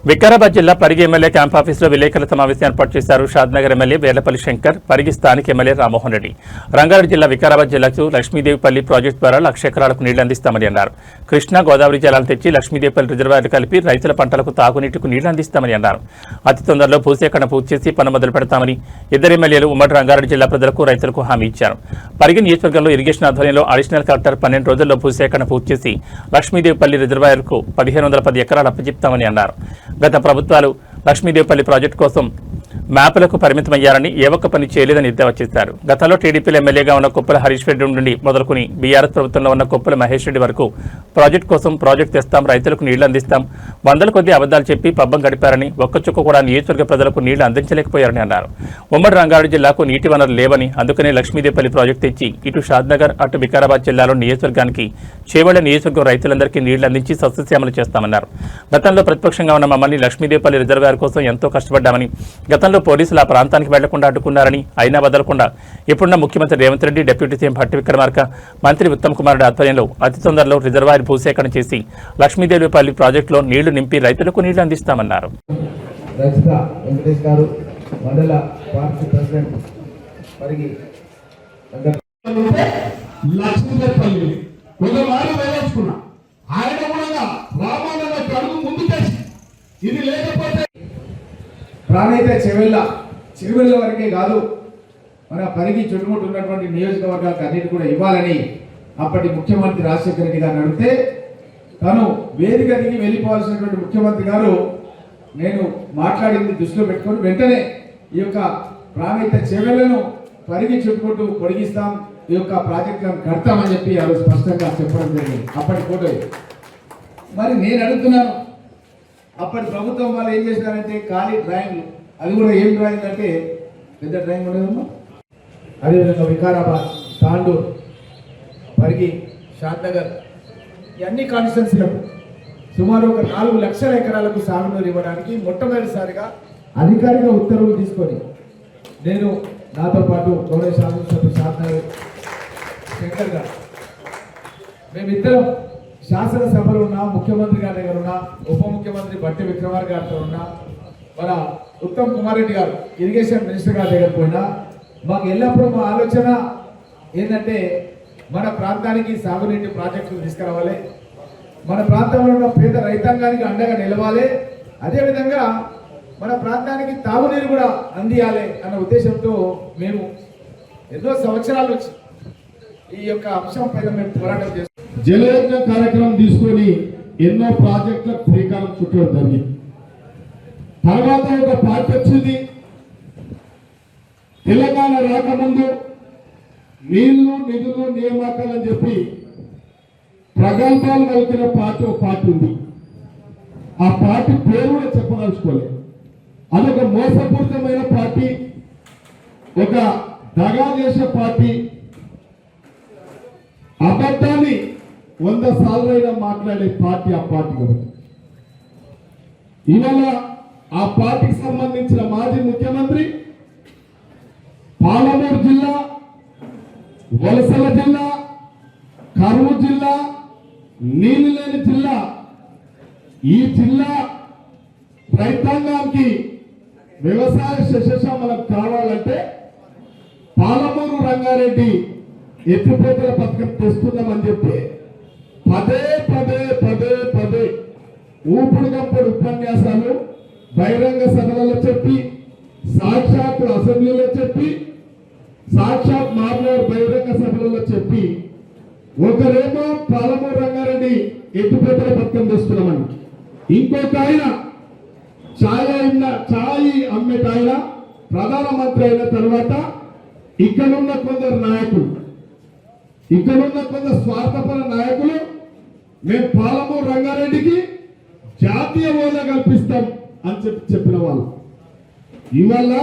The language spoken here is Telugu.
వికారాబాద్ జిల్లా పరిగి ఎమ్మెల్యే క్యాంప్ ఆఫీసులో విలేకరుల సమావేశం ఏర్పాటు చేశారు. షాద్నగర్ ఎమ్మెల్యే వేర్లపల్లి శంకర్, పరిగి స్థానిక ఎమ్మెల్యే రామ్మోహన్ రెడ్డి. రంగారెడ్డి జిల్లా వికారాబాద్ జిల్లాకు లక్ష్మీదేవిపల్లి ప్రాజెక్టు ద్వారా 1,00,000 ఎకరాలకు నీళ్లు అందిస్తామని అన్నారు. కృష్ణా గోదావరి జలాలు తెచ్చి లక్ష్మీదేవిపల్లి రిజర్వాయర్లు కలిపి రైతుల పంటలకు తాగునీటికి నీళ్లు అందిస్తామని అన్నారు. అతి తొందరలో భూసేకరణ పూర్తి చేసి పనులు మొదలు పెడతామని ఇద్దరు ఎమ్మెల్యేలు ఉమ్మడి రంగారెడ్డి జిల్లా ప్రజలకు, రైతులకు హామీ ఇచ్చారు. పరిగి నియోజకవర్గంలో ఇరిగేషన్ ఆధ్వర్యంలో అడిషనల్ కలెక్టర్ 12 రోజుల్లో భూసేకరణ పూర్తి చేసి లక్ష్మీదేవిపల్లి రిజర్వాయర్కు 1,510 ఎకరాలు అప్పచెప్తామని అన్నారు. గత ప్రభుత్వాలు లక్ష్మీదేవిపల్లి ప్రాజెక్టు కోసం మ్యాపులకు పరిమితమయ్యారని ఏ ఒక్క పని చేయలేదని ఎద్దేవా చేశారు. గతంలో టీడీపీలో ఎమ్మెల్యేగా ఉన్న కొప్పుల హరీష్ రెడ్డి నుండి మొదలుకుని బీఆర్ఎస్ ప్రభుత్వంలో ఉన్న కొప్పుల మహేష్ రెడ్డి వరకు ప్రాజెక్టు కోసం ప్రాజెక్టు తెస్తాం, రైతులకు నీళ్లు అందిస్తాం, వందల కొద్ది అబద్దాలు చెప్పి పబ్బం గడిపారని, ఒక్క చుక్క కూడా నియోజకవర్గ ప్రజలకు నీళ్లు అందించలేకపోయారని అన్నారు. ఉమ్మడి రంగారెడ్డి జిల్లాకు నీటి వనరులు లేవని, అందుకనే లక్ష్మీదేవిపల్లి ప్రాజెక్టు తెచ్చి ఇటు షాద్నగర్ అటు వికారాబాద్ జిల్లాలో నియోజకవర్గానికి చేవళ్ల నియోజకవర్గం రైతులందరికీ నీళ్లు అందించి సస్యశ్యామలు చేస్తామన్నారు. గతంలో ప్రతిపక్షంగా ఉన్న మమ్మల్ని లక్ష్మీదేవిపల్లి రిజర్వాయర్ కోసం ఎంతో కష్టపడ్డామని, గతంలో పోలీసులు ఆ ప్రాంతానికి వెళ్లకుండా అడ్డుకున్నారని, అయినా వదలకుండా ఇప్పుడున్న ముఖ్యమంత్రి రేవంత్ రెడ్డి, డిప్యూటీ సీఎం భట్టి విక్రమార్క, మంత్రి ఉత్తమ్ కుమార్ రెడ్డి ఆధ్వర్యంలో అతి తొందరలో రిజర్వాయర్ భూసేకరణ చేసి లక్ష్మీదేవిపల్లి ప్రాజెక్టులో నీళ్లు నింపి రైతులకు నీళ్లు అందిస్తామన్నారు. ప్రాణైతే చెరువుల వరకే కాదు, మన పరిగి చుట్టుముట్టు ఉన్నటువంటి నియోజకవర్గాలకు అన్నిటి కూడా ఇవ్వాలని అప్పటి ముఖ్యమంత్రి రాజశేఖర రెడ్డి గారిని అడిగితే, తను వేదిక దిగి వెళ్ళిపోవాల్సినటువంటి ముఖ్యమంత్రి గారు నేను మాట్లాడింది దృష్టిలో పెట్టుకొని వెంటనే ఈ యొక్క ప్రాణైతే చెరువులను పరిగి చుట్టుముట్టు పొడిగిస్తాం, ఈ యొక్క ప్రాజెక్టులను కడతామని చెప్పి ఆ రోజు స్పష్టంగా చెప్పడం జరిగింది. అప్పటి ఫోటో. మరి నేను అడుగుతున్నాను, అప్పటి ప్రభుత్వం వాళ్ళు ఏం చేసినారంటే ఖాళీ డ్రాయింగ్లు, అది కూడా ఏం డ్రాయింగ్ అంటే పెద్ద డ్రాయింగ్ ఉండదమ్మా. అదేవిధంగా వికారాబాద్, తాండూరు, పరిగి, షాద్నగర్ ఇవన్నీ కాన్స్టిట్యున్సీలకు సుమారు ఒక 4 లక్షల ఎకరాలకు సాగునీరు ఇవ్వడానికి మొట్టమొదటిసారిగా అధికారిక ఉత్తర్వులు తీసుకొని నేను, నాతో పాటు గౌరవ శాసనసభ్యులు షాద్నగర్ శంకర్ గారు, మేమిద్దరం శాసనసభలో ఉన్నా, ముఖ్యమంత్రి గారి దగ్గర ఉన్నా, ఉప ముఖ్యమంత్రి భట్టి విక్రమార్క గారితో ఉన్నా, మన ఉత్తమ్ కుమార్ రెడ్డి గారు ఇరిగేషన్ మినిస్టర్ గారి దగ్గర పోయినా, మాకు ఎల్లప్పుడూ మా ఆలోచన ఏంటంటే మన ప్రాంతానికి సాగునీటి ప్రాజెక్టులు తీసుకురావాలి, మన ప్రాంతంలో ఉన్న పేద రైతాంగానికి అండగా నిలవాలి, అదేవిధంగా మన ప్రాంతానికి తాగునీరు కూడా అందియాలి అన్న ఉద్దేశంతో మేము ఎన్నో సంవత్సరాల నుంచి ఈ యొక్క అంశం పైన మేము పోరాటం చేస్తాం. జలయజ్ఞ కార్యక్రమం తీసుకొని ఎన్నో ప్రాజెక్టులకు శ్రీకారం చుట్టడం జరిగింది. తర్వాత ఒక పార్టీ వచ్చింది. తెలంగాణ రాకముందు నీళ్లు, నిధులు, నియామకాలు అని చెప్పి ప్రగల్భాలు కలిగిన పార్టీ ఒక పార్టీ ఉంది. ఆ పార్టీ పేరు కూడా చెప్పదలుచుకోలేదు. అదొక మోసపూరితమైన పార్టీ, ఒక దగా చేసే పార్టీ, అబద్ధాన్ని 100 సార్లు మాట్లాడే పార్టీ ఆ పార్టీ. కాబట్టి ఇవాళ ఆ పార్టీకి సంబంధించిన మాజీ ముఖ్యమంత్రి పాలమూరు జిల్లా, వలసల జిల్లా, కరువు జిల్లా, నీళ్లు లేని జిల్లా, ఈ జిల్లా రైతాంగానికి వ్యవసాయ శస్యశ్యామలం కావాలంటే పాలమూరు రంగారెడ్డి ఎత్తిపోతల పథకం తెస్తున్నామని చెప్పి పదే పదే పదే పదే ఊపుడుగప్పుడు ఉపన్యాసాలు బహిరంగ సభలలో చెప్పి, సాక్షాత్ అసెంబ్లీలో చెప్పి, సాక్షాత్ మామూలు బహిరంగ సభలలో చెప్పి, ఒకరేమో పాలమూరు రంగారెడ్డి ఎత్తిపోతల పథకం తెస్తున్నామని, ఇంకొక ఆయన ఛాయ్ అమ్మేటాయన ప్రధానమంత్రి అయిన తర్వాత ఇక్కడున్న కొందరు నాయకులు, ఇక్కడున్న కొందరు స్వార్థపర నాయకులు మేము పాలమూరు రంగారెడ్డికి జాతీయ హోదా కల్పిస్తాం అని చెప్పిన వాళ్ళు ఇవాళ